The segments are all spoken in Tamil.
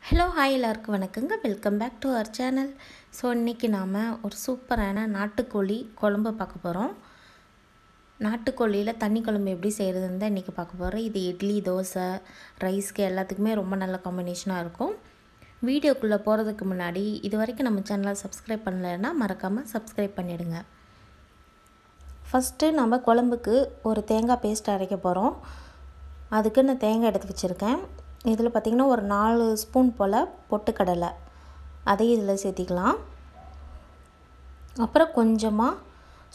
ஹலோ ஹாய் எல்லாருக்கும் வணக்கங்க. Welcome back to our channel. So இன்றைக்கி நாம் ஒரு சூப்பரான நாட்டுக்கோழி குழம்பு பார்க்க போகிறோம். நாட்டுக்கோழியில் தண்ணி குழம்பு எப்படி செய்கிறதுன்னு தான் இன்றைக்கி பார்க்க போகிறோம். இது இட்லி, தோசை, ரைஸ்க்கு எல்லாத்துக்குமே ரொம்ப நல்ல காம்பினேஷனாக இருக்கும். வீடியோக்குள்ளே போகிறதுக்கு முன்னாடி இது வரைக்கும் நம்ம சேனலை சப்ஸ்கிரைப் பண்ணலைன்னா மறக்காமல் சப்ஸ்கிரைப் பண்ணிவிடுங்க. ஃபஸ்ட்டு நம்ம குழம்புக்கு ஒரு தேங்காய் பேஸ்ட் அரைக்க போகிறோம். அதுக்கு நான் தேங்காய் எடுத்து வச்சுருக்கேன். இதில் பார்த்திங்கன்னா ஒரு 4 ஸ்பூன் போல் பொட்டுக்கடலை அதையும் இதில் சேர்த்திக்கலாம். அப்புறம் கொஞ்சமாக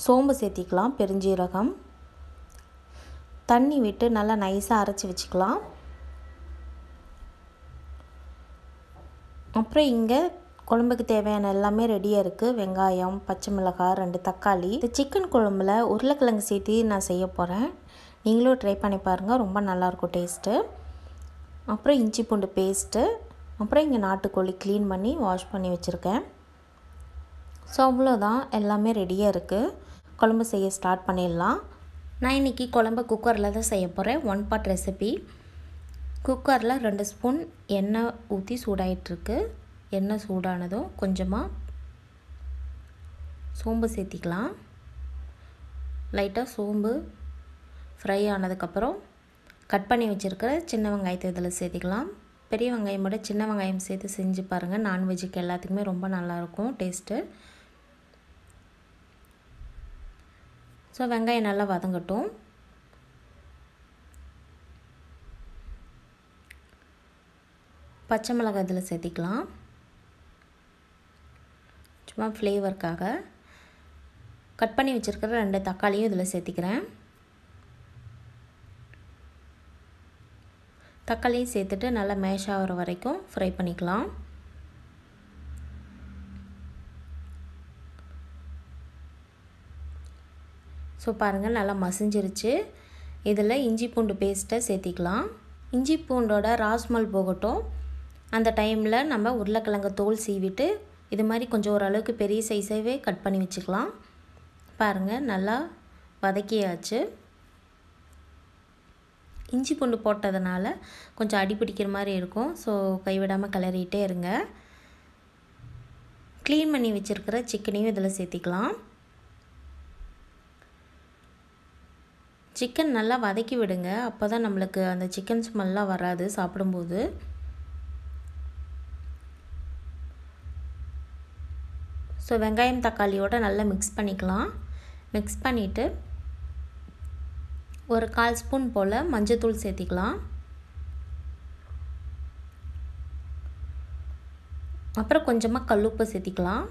சோம்பு சேர்த்திக்கலாம், பெருஞ்சீரகம். தண்ணி விட்டு நல்லா நைஸாக அரைச்சி வச்சுக்கலாம். அப்புறம் இங்கே குழம்புக்கு தேவையான எல்லாமே ரெடியாக இருக்குது. வெங்காயம், பச்சை மிளகாய், 2 தக்காளி. இந்த சிக்கன் குழம்புல உருளைக்கிழங்கு சேர்த்து நான் செய்ய போகிறேன். நீங்களும் ட்ரை பண்ணி பாருங்கள், ரொம்ப நல்லாயிருக்கும் டேஸ்ட்டு. அப்புறம் இஞ்சி பூண்டு பேஸ்ட்டு. அப்புறம் இங்கே நாட்டுக்கோழி க்ளீன் பண்ணி வாஷ் பண்ணி வச்சுருக்கேன். ஸோ அவ்வளோதான், எல்லாமே ரெடியாக இருக்குது. குழம்பு செய்ய ஸ்டார்ட் பண்ணிடலாம். நான் இன்றைக்கி குழம்பு குக்கரில் தான் செய்ய போகிறேன். 1 pot ரெசிபி. குக்கரில் 2 ஸ்பூன் எண்ணெய் ஊற்றி சூடாயிட்ருக்கு. எண்ணெய் சூடானதும் கொஞ்சமாக சோம்பு சேர்த்திக்கலாம். லைட்டாக சோம்பு ஃப்ரை ஆனதுக்கப்புறம் கட் பண்ணி வச்சுருக்கிற சின்ன வெங்காயத்தை இதில் சேர்த்திக்கலாம். பெரிய வெங்காயம் விட சின்ன வெங்காயம் சேர்த்து செஞ்சு பாருங்கள். நான்வெஜ்ஜுக்கு எல்லாத்துக்குமே ரொம்ப நல்லாயிருக்கும் டேஸ்ட்டு. ஸோ வெங்காயம் நல்லா வதங்கட்டும். பச்சை மிளகாய் இதில் சேர்த்திக்கலாம், சும்மா ஃப்ளேவருக்காக. கட் பண்ணி வச்சுருக்கிற 2 தக்காளியும் இதில் சேர்த்திக்கிறேன். தக்காளியும் சேர்த்துட்டு நல்லா மேஷ் ஆகிற வரைக்கும் ஃப்ரை பண்ணிக்கலாம். ஸோ பாருங்கள், நல்லா மசிஞ்சிருச்சு. இதில் இஞ்சி பூண்டு பேஸ்ட்டை சேர்த்திக்கலாம். இஞ்சி பூண்டோட ராஸ்மல் போகட்டும். அந்த டைமில் நம்ம உருளைக்கிழங்கு தோல் சீவிட்டு இது மாதிரி கொஞ்சம் ஓரளவுக்கு பெரிய சைஸாகவே கட் பண்ணி வச்சுக்கலாம். பாருங்கள், நல்லா வதக்கியாச்சு. இஞ்சி பூண்டு போட்டதுனால கொஞ்சம் அடி பிடிக்கிற மாதிரி இருக்கும். ஸோ கைவிடாமல் கிளறிட்டே இருங்க. க்ளீன் பண்ணி வச்சுருக்கிற சிக்கனையும் இதில் சேர்த்திக்கலாம். சிக்கன் நல்லா வதக்கி விடுங்க, அப்போ தான் நம்மளுக்கு அந்த சிக்கன் ஸ்மெல்லாம் வராது சாப்பிடும்போது. ஸோ வெங்காயம் தக்காளியோடு நல்லா மிக்ஸ் பண்ணிக்கலாம். மிக்ஸ் பண்ணிவிட்டு ஒரு 1/4 ஸ்பூன் போல் மஞ்சத்தூள் சேர்த்திக்கலாம். அப்புறம் கொஞ்சமாக கல்லுப்பு சேர்த்திக்கலாம்.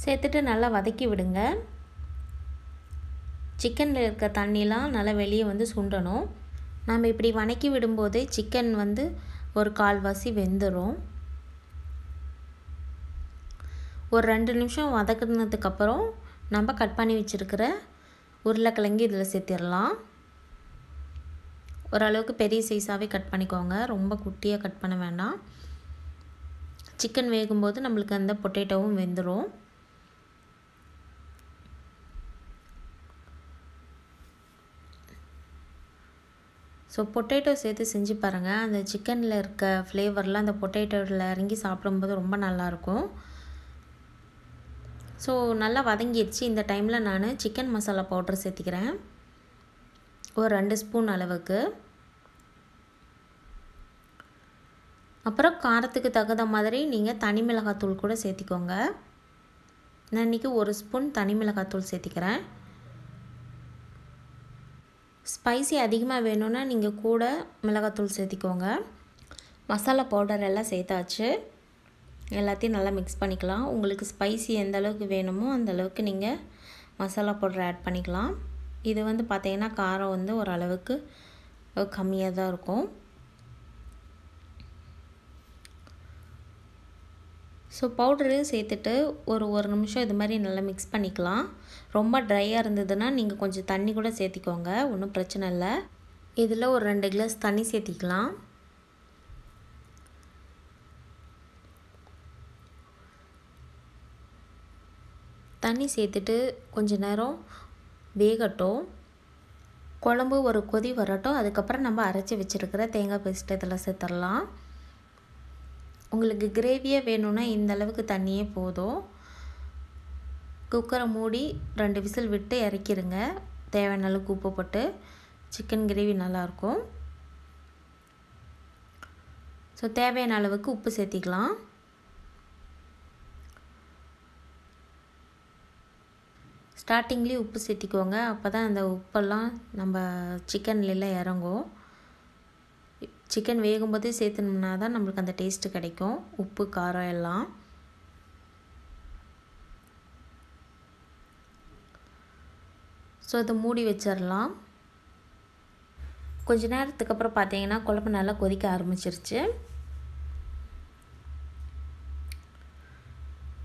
சேர்த்துட்டு நல்லா வதக்கி விடுங்க. சிக்கனில் இருக்க தண்ணிலாம் நல்லா வெளியே வந்து சுண்டணும். நம்ம இப்படி வதக்கி விடும்போதே சிக்கன் வந்து ஒரு 1/4 வாசி வெந்துடும். ஒரு 2 நிமிஷம் வதக்குனதுக்கப்புறம் நம்ம கட் பண்ணி வச்சுருக்கிற உருளைக்கிழங்கு இதில் சேர்த்திடலாம். ஓரளவுக்கு பெரிய சைஸாகவே கட் பண்ணிக்கோங்க, ரொம்ப குட்டியாக கட் பண்ண வேண்டாம். சிக்கன் வேகும்போது நம்மளுக்கு அந்த பொட்டேட்டோவும் வெந்துடும். ஸோ பொட்டேட்டோ சேர்த்து செஞ்சு பாருங்கள். அந்த சிக்கனில் இருக்க ஃப்ளேவர்லாம் அந்த பொட்டேட்டோவில் இறங்கி சாப்பிடும்போது ரொம்ப நல்லாயிருக்கும். ஸோ நல்லா வதங்கிடுச்சு. இந்த டைமில் நான் சிக்கன் மசாலா பவுடர் சேர்த்திக்கிறேன், ஒரு 2 ஸ்பூன் அளவுக்கு. அப்புறம் காரத்துக்கு தகுந்த மாதிரி நீங்கள் தனி மிளகாத்தூள் கூட சேர்த்திக்கோங்க. நான் இன்றைக்கி 1 ஸ்பூன் தனி மிளகாத்தூள் சேர்த்திக்கிறேன். ஸ்பைசி அதிகமாக வேணும்னா நீங்கள் கூட மிளகாத்தூள் சேர்த்திக்கோங்க. மசாலா பவுடர் எல்லாம் சேர்த்தாச்சு. எல்லாத்தையும் நல்லா மிக்ஸ் பண்ணிக்கலாம். உங்களுக்கு ஸ்பைசி எந்த அளவுக்கு வேணுமோ அந்த அளவுக்கு நீங்கள் மசாலா பவுடர் ஆட் பண்ணிக்கலாம். இது வந்து பார்த்திங்கன்னா காரம் வந்து ஓரளவுக்கு கம்மியாக தான் இருக்கும். ஸோ பவுடரையும் சேர்த்துட்டு ஒரு நிமிஷம் இது மாதிரி நல்லா மிக்ஸ் பண்ணிக்கலாம். ரொம்ப ட்ரையாக இருந்ததுன்னா நீங்கள் கொஞ்சம் தண்ணி கூட சேர்த்திக்கோங்க, ஒன்றும் பிரச்சனை இல்லை. இதில் ஒரு 2 கிளாஸ் தண்ணி சேர்த்திக்கலாம். தண்ணி சேர்த்துட்டு கொஞ்ச நேரம் வேகட்டும். குழம்பு ஒரு கொதி வரட்டும். அதுக்கப்புறம் நம்ம அரைச்சி வச்சுருக்கிற தேங்காய் பேஸ்ட்டு இதில் சேர்த்துடலாம். உங்களுக்கு கிரேவியாக வேணும்னா இந்த அளவுக்கு தண்ணியே போதும். குக்கரை மூடி 2 விசில் விட்டு இறக்கிடுங்க. தேவையான அளவுக்கு உப்பு போட்டு சிக்கன் கிரேவி நல்லாயிருக்கும். ஸோ தேவையான அளவுக்கு உப்பு சேர்த்திக்கலாம். ஸ்டார்டிங்லேயே உப்பு சேர்த்திக்கோங்க. அப்போ தான் அந்த உப்பெல்லாம் நம்ம சிக்கன்லாம் இறங்கும். சிக்கன் வேகும்போதே சேர்த்துனோம்னா தான் நம்மளுக்கு அந்த டேஸ்ட்டு கிடைக்கும், உப்பு காரம் எல்லாம். ஸோ அதை மூடி வச்சிடலாம். கொஞ்ச நேரத்துக்கு அப்புறம் பார்த்தீங்கன்னா குழம்பு நல்லா கொதிக்க ஆரம்பிச்சிருச்சு.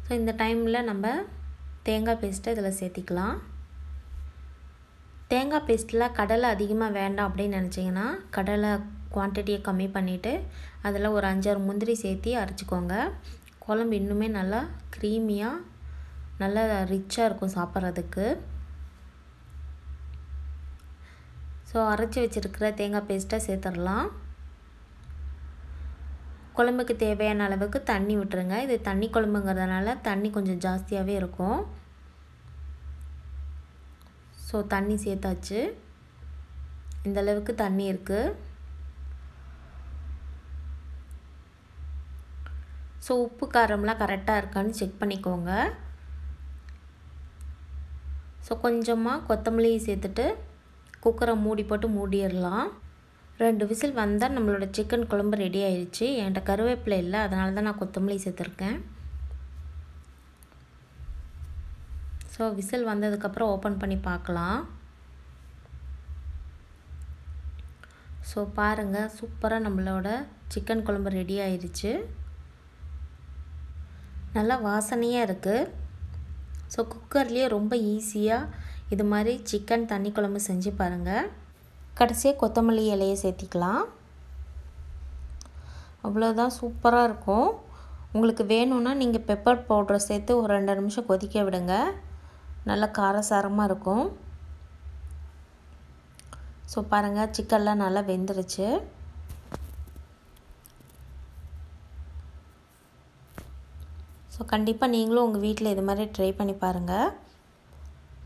ஸோ இந்த டைமில் நம்ம தேங்காய் பேஸ்ட்டை இதில் சேர்த்திக்கலாம். தேங்காய் பேஸ்ட்டில் கடலை அதிகமாக வேண்டாம் அப்படின்னு நினச்சிங்கன்னா கடலை குவான்டிட்டியை கம்மி பண்ணிவிட்டு அதில் ஒரு 5-6 முந்திரி சேர்த்தி அரைச்சிக்கோங்க. குழம்பு இன்னுமே நல்லா க்ரீமியாக நல்லா ரிச்சாக இருக்கும் சாப்பிட்றதுக்கு. ஸோ அரைச்சி வச்சுருக்கிற தேங்காய் பேஸ்ட்டை சேர்த்துடலாம். குழம்புக்கு தேவையான அளவுக்கு தண்ணி விட்டுருங்க. இது தண்ணி குழம்புங்கிறதுனால தண்ணி கொஞ்சம் ஜாஸ்தியாகவே இருக்கும். ஸோ தண்ணி சேர்த்தாச்சு. இந்த அளவுக்கு தண்ணி இருக்குது. ஸோ உப்பு காரம்லாம் கரெக்டாக இருக்கான்னு செக் பண்ணிக்கோங்க. ஸோ கொஞ்சமாக கொத்தமல்லி சேர்த்துட்டு குக்கரை மூடி போட்டு மூடிடலாம். 2 விசில் வந்தால் நம்மளோட சிக்கன் குழம்பு ரெடி ஆயிடுச்சு. என்கிட்ட கருவேப்பிலை இல்லை, அதனால தான் நான் கொத்தமல்லி சேர்த்துருக்கேன். ஸோ விசில் வந்ததுக்கப்புறம் ஓப்பன் பண்ணி பார்க்கலாம். ஸோ பாருங்கள், சூப்பராக நம்மளோட சிக்கன் குழம்பு ரெடி ஆயிடுச்சு. நல்லா வாசனையாக இருக்குது. ஸோ குக்கர்லேயே ரொம்ப ஈஸியாக இது மாதிரி சிக்கன் தண்ணி குழம்பு செஞ்சு பாருங்கள். கடைசியாக கொத்தமல்லி இலையை சேர்த்திக்கலாம். அவ்வளோதான், சூப்பராக இருக்கும். உங்களுக்கு வேணும்னா நீங்கள் பெப்பர் பவுடரை சேர்த்து ஒரு 2 நிமிஷம் கொதிக்க விடுங்க. நல்லா காரசாரமாக இருக்கும். ஸோ பாருங்கள், சிக்கன்லாம் நல்லா வெந்துருச்சு. ஸோ கண்டிப்பாக நீங்களும் உங்கள் வீட்டில் இது மாதிரி ட்ரை பண்ணி பாருங்கள்.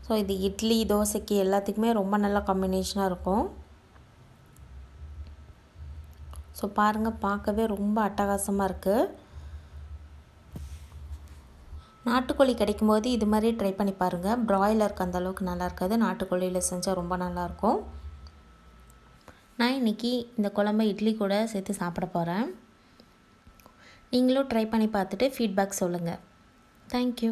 ஸோ இது இட்லி, தோசைக்கு எல்லாத்துக்குமே ரொம்ப நல்ல காம்பினேஷனாக இருக்கும். ஸோ பாருங்கள், பார்க்கவே ரொம்ப அட்டகாசமாக இருக்குது. நாட்டுக்கோழி கிடைக்கும்போது இது மாதிரி ட்ரை பண்ணி பாருங்கள். ப்ராய்லருக்கு அந்த அளவுக்கு நல்லா இருக்காது, நாட்டுக்கோழியில் செஞ்சால் ரொம்ப நல்லாயிருக்கும். நான் இன்றைக்கி இந்த குழம்பை இட்லி கூட சேர்த்து சாப்பிட போகிறேன். நீங்களும் ட்ரை பண்ணி பார்த்துட்டு ஃபீட்பேக் சொல்லுங்கள். தேங்க்யூ.